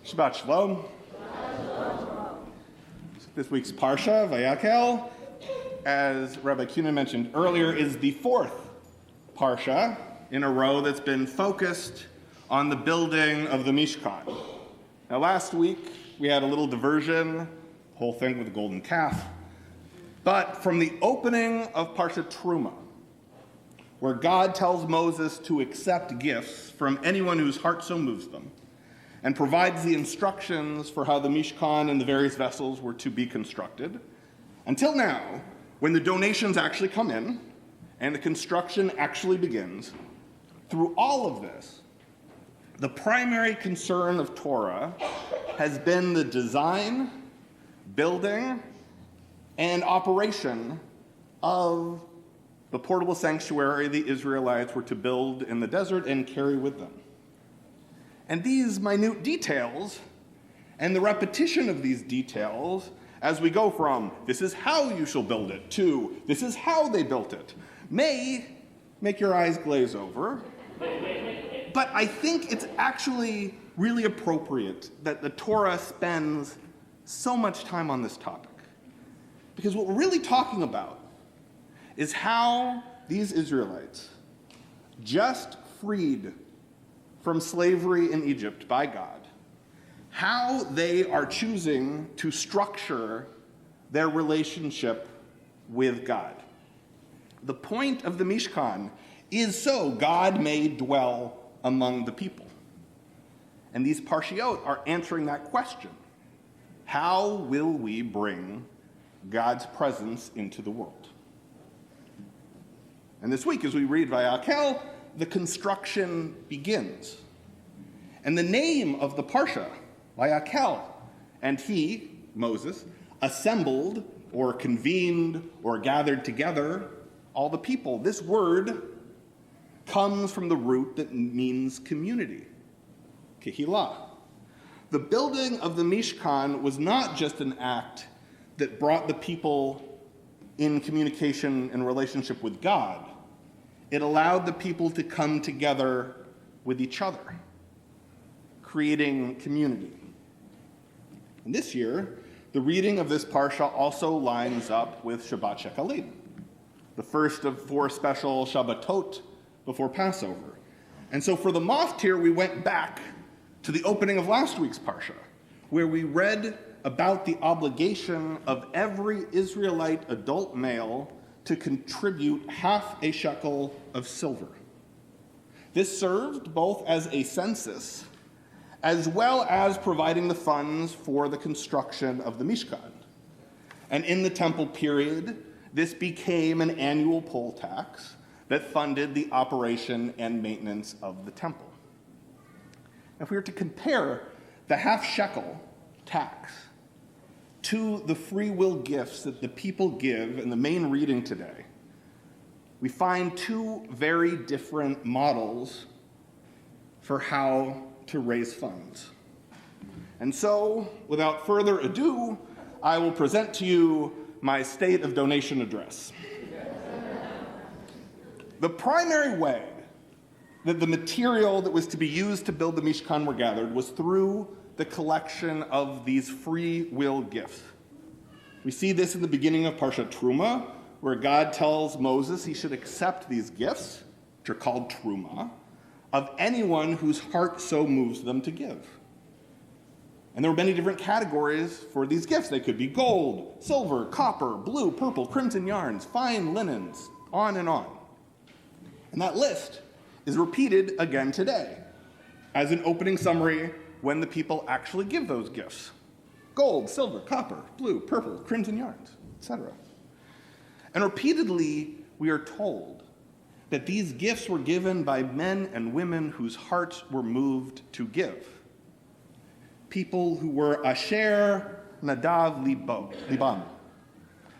Shabbat Shalom. This week's Parashat Vayakhel, as Rabbi mentioned earlier, is the fourth Parsha in a row that's been focused on the building of the Mishkan. Now last week we had a little diversion, whole thing with the golden calf, but from the opening of Parashat Truma, where God tells Moses to accept gifts from anyone whose heart so moves them, and provides the instructions for how the Mishkan and the various vessels were to be constructed, until now, when the donations actually come in and the construction actually begins. Through all of this, the primary concern of Torah has been the design, building, and operation of the portable sanctuary the Israelites were to build in the desert and carry with them. And these minute details and the repetition of these details as we go from this is how you shall build it to this is how they built it may make your eyes glaze over. But I think it's actually really appropriate that the Torah spends so much time on this topic. Because what we're really talking about is how these Israelites, just freed from slavery in Egypt by God, how they are choosing to structure their relationship with God. The point of the Mishkan is so God may dwell among the people. And these parshiot are answering that question. How will we bring God's presence into the world? And this week, as we read Vayakhel, the construction begins. And the name of the Parsha, Vayakhel, and he, Moses, assembled or convened or gathered together all the people. This word comes from the root that means community, kehilah. The building of the Mishkan was not just an act that brought the people in communication and relationship with God. It allowed the people to come together with each other, creating community. And this year, the reading of this parsha also lines up with Shabbat Shekalim, the first of 4 special Shabbatot before Passover. And so for the Maftir, we went back to the opening of last week's parsha, where we read about the obligation of every Israelite adult male to contribute half a shekel of silver. This served both as a census as well as providing the funds for the construction of the Mishkan. And in the temple period, this became an annual poll tax that funded the operation and maintenance of the temple. If we were to compare the half shekel tax to the free will gifts that the people give in the main reading today, we find 2 very different models for how to raise funds. And so, without further ado, I will present to you my State of Donation address. The primary way that the material that was to be used to build the Mishkan were gathered was through the collection of these free will gifts. We see this in the beginning of Parashat Truma, where God tells Moses he should accept these gifts, which are called Truma, of anyone whose heart so moves them to give. And there were many different categories for these gifts. They could be gold, silver, copper, blue, purple, crimson yarns, fine linens, on and on. And that list is repeated again today as an opening summary when the people actually give those gifts. Gold, silver, copper, blue, purple, crimson yarns, etc. And repeatedly, we are told that these gifts were given by men and women whose hearts were moved to give. People who were Asher, Nadav, Libam.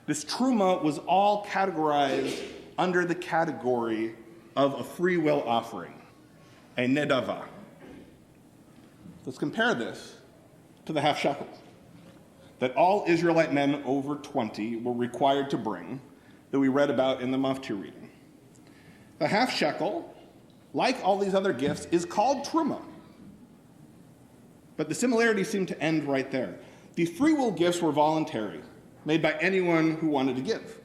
This truma was all categorized under the category of a free will offering, a nedava. Let's compare this to the half shekel that all Israelite men over 20 were required to bring that we read about in the Maftir reading. The half shekel, like all these other gifts, is called truma. but the similarities seem to end right there. The free will gifts were voluntary, made by anyone who wanted to give.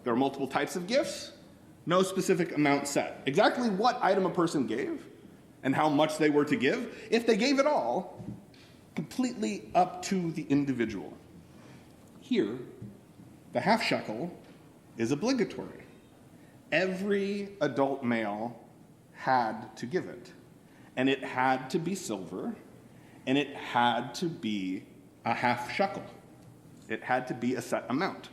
There are multiple types of gifts, no specific amount set. Exactly what item a person gave and how much they were to give, if they gave it all, completely up to the individual. Here, the half shekel is obligatory. Every adult male had to give it, and it had to be silver, and it had to be a half shekel. It had to be a set amount.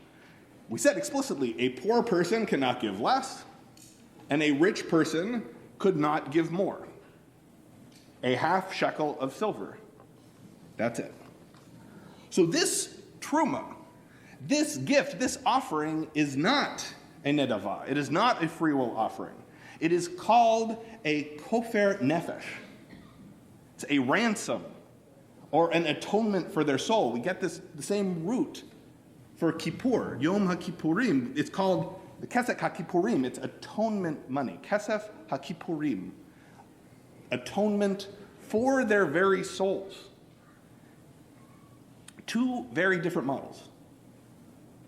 We said explicitly, a poor person cannot give less, and a rich person could not give more. A half shekel of silver. That's it. So this truma, this gift, this offering is not a nedavah. It is not a free will offering. It is called a kofer nefesh. It's a ransom or an atonement for their soul. We get the same root for Kippur, Yom HaKippurim. It's called the Kesef HaKippurim. It's atonement money. Kesef HaKippurim. Atonement for their very souls. Two very different models.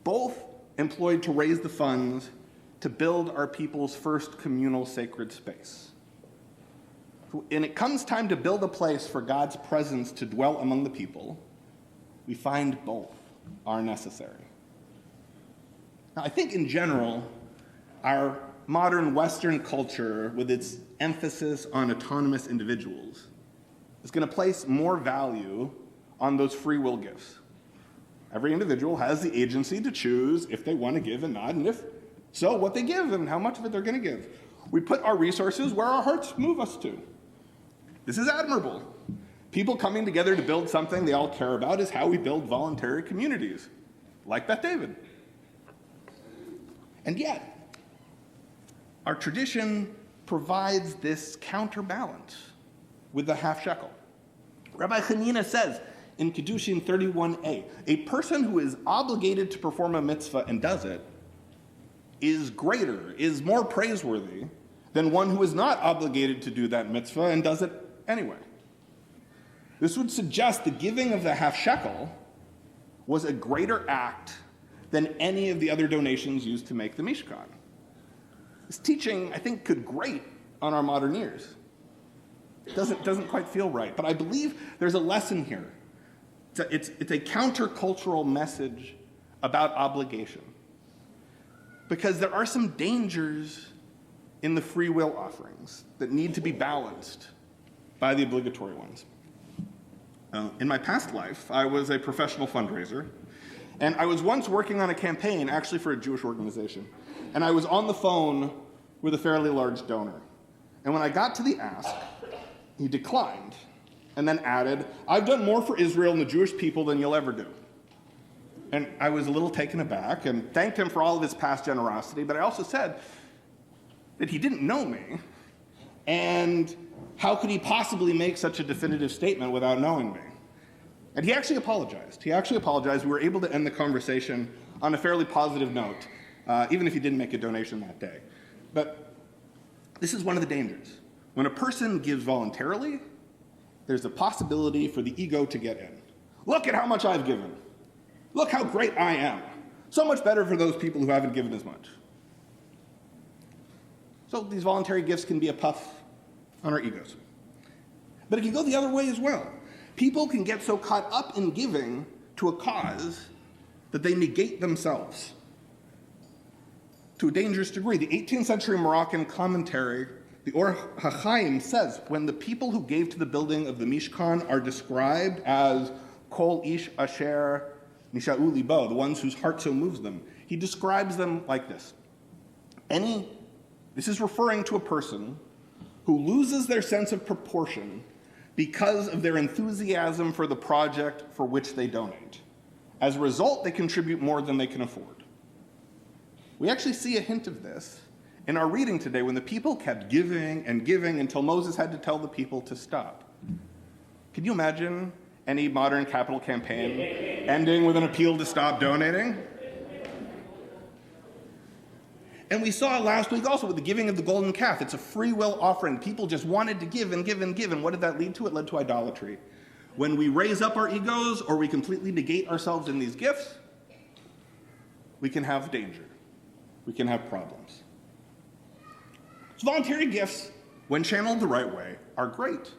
Both employed to raise the funds to build our people's first communal sacred space. When it comes time to build a place for God's presence to dwell among the people, we find both are necessary. Now, I think in general, our modern Western culture, with its emphasis on autonomous individuals, is going to place more value on those free will gifts. Every individual has the agency to choose if they want to give and not, and if so, what they give and how much of it they're going to give. We put our resources where our hearts move us to. This is admirable. People coming together to build something they all care about is how we build voluntary communities, like Beth David. And yet, our tradition provides this counterbalance with the half shekel. Rabbi Hanina says in Kiddushin 31a, a person who is obligated to perform a mitzvah and does it is greater, is more praiseworthy than one who is not obligated to do that mitzvah and does it anyway. This would suggest the giving of the half shekel was a greater act than any of the other donations used to make the Mishkan. This teaching, I think, could grate on our modern ears. It doesn't quite feel right, but I believe there's a lesson here. It's a countercultural message about obligation. Because there are some dangers in the free will offerings that need to be balanced by the obligatory ones. In my past life, I was a professional fundraiser, and I was once working on a campaign, actually for a Jewish organization, and I was on the phone with a fairly large donor. And when I got to the ask, he declined, and then added, "I've done more for Israel and the Jewish people than you'll ever do." And I was a little taken aback and thanked him for all of his past generosity, but I also said that he didn't know me, and how could he possibly make such a definitive statement without knowing me? And he actually apologized. We were able to end the conversation on a fairly positive note, even if he didn't make a donation that day. But this is one of the dangers. When a person gives voluntarily, there's a possibility for the ego to get in. Look at how much I've given. Look how great I am. So much better for those people who haven't given as much. So these voluntary gifts can be a puff on our egos. But it can go the other way as well. People can get so caught up in giving to a cause that they negate themselves to a dangerous degree. The 18th century Moroccan commentary, the Or HaChaim, says, when the people who gave to the building of the Mishkan are described as Kol Ish Asher Nisha'u Libo, the ones whose heart so moves them, he describes them like this. This is referring to a person who loses their sense of proportion because of their enthusiasm for the project for which they donate. As a result, they contribute more than they can afford. We actually see a hint of this in our reading today when the people kept giving and giving until Moses had to tell the people to stop. Can you imagine any modern capital campaign ending with an appeal to stop donating? And we saw last week also with the giving of the golden calf. It's a free will offering. People just wanted to give and give and give. And what did that lead to? It led to idolatry. When we raise up our egos or we completely negate ourselves in these gifts, we can have danger. We can have problems. So voluntary gifts, when channeled the right way, are great.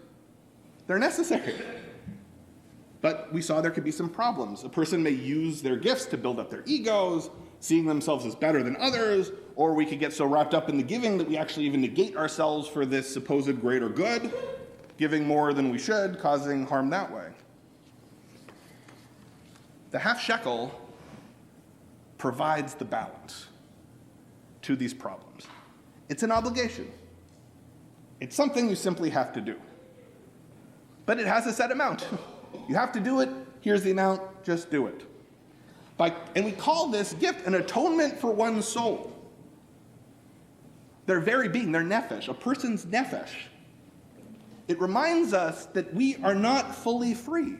They're necessary. But we saw there could be some problems. A person may use their gifts to build up their egos, seeing themselves as better than others, or we could get so wrapped up in the giving that we actually even negate ourselves for this supposed greater good, giving more than we should, causing harm that way. The half shekel provides the balance to these problems. It's an obligation. It's something you simply have to do. But it has a set amount. You have to do it. Here's the amount. Just do it. And we call this gift an atonement for one's soul. Their very being, their nefesh, a person's nefesh. It reminds us that we are not fully free.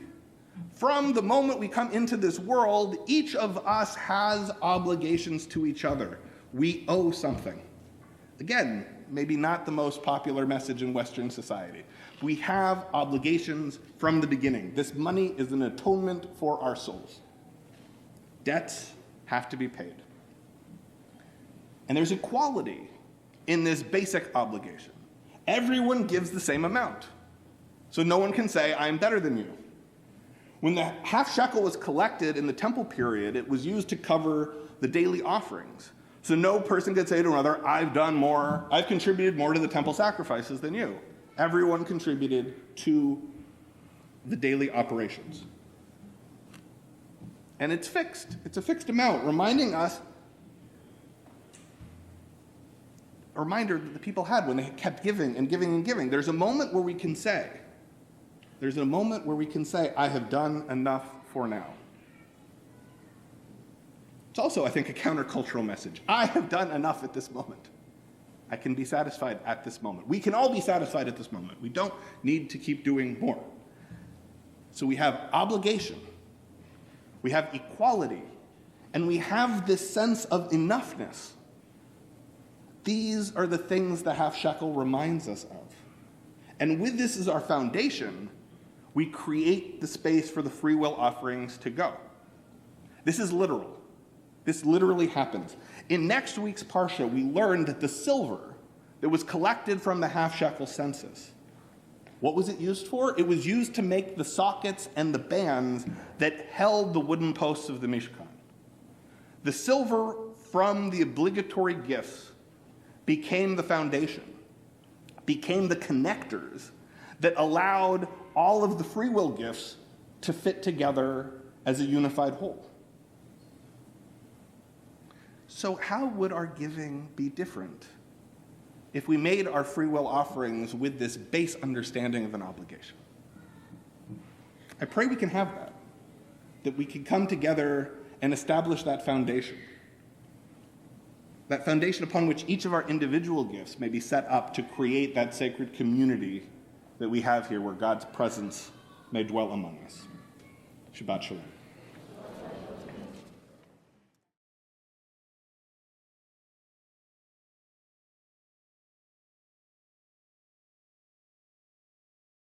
From the moment we come into this world, each of us has obligations to each other. We owe something. Again, maybe not the most popular message in Western society. We have obligations from the beginning. This money is an atonement for our souls. Debts have to be paid. And there's equality in this basic obligation. Everyone gives the same amount. So no one can say, I'm better than you. When the half shekel was collected in the temple period, it was used to cover the daily offerings. So no person could say to another, I've contributed more to the temple sacrifices than you. Everyone contributed to the daily operations. And it's fixed. It's a fixed amount, reminding us, a reminder that the people had when they kept giving and giving and giving. There's a moment where we can say, I have done enough for now. It's also, I think, a countercultural message. I have done enough at this moment. I can be satisfied at this moment. We can all be satisfied at this moment. We don't need to keep doing more. So we have obligation, we have equality, and we have this sense of enoughness. These are the things the half shekel reminds us of. And with this as our foundation, we create the space for the free will offerings to go. This is literal. This literally happens. In next week's Parsha, we learned that the silver that was collected from the half shekel census, what was it used for? It was used to make the sockets and the bands that held the wooden posts of the Mishkan. The silver from the obligatory gifts became the foundation, became the connectors that allowed all of the free will gifts to fit together as a unified whole. So how would our giving be different if we made our free will offerings with this base understanding of an obligation? I pray we can have that we can come together and establish that foundation upon which each of our individual gifts may be set up to create that sacred community that we have here where God's presence may dwell among us. Shabbat Shalom.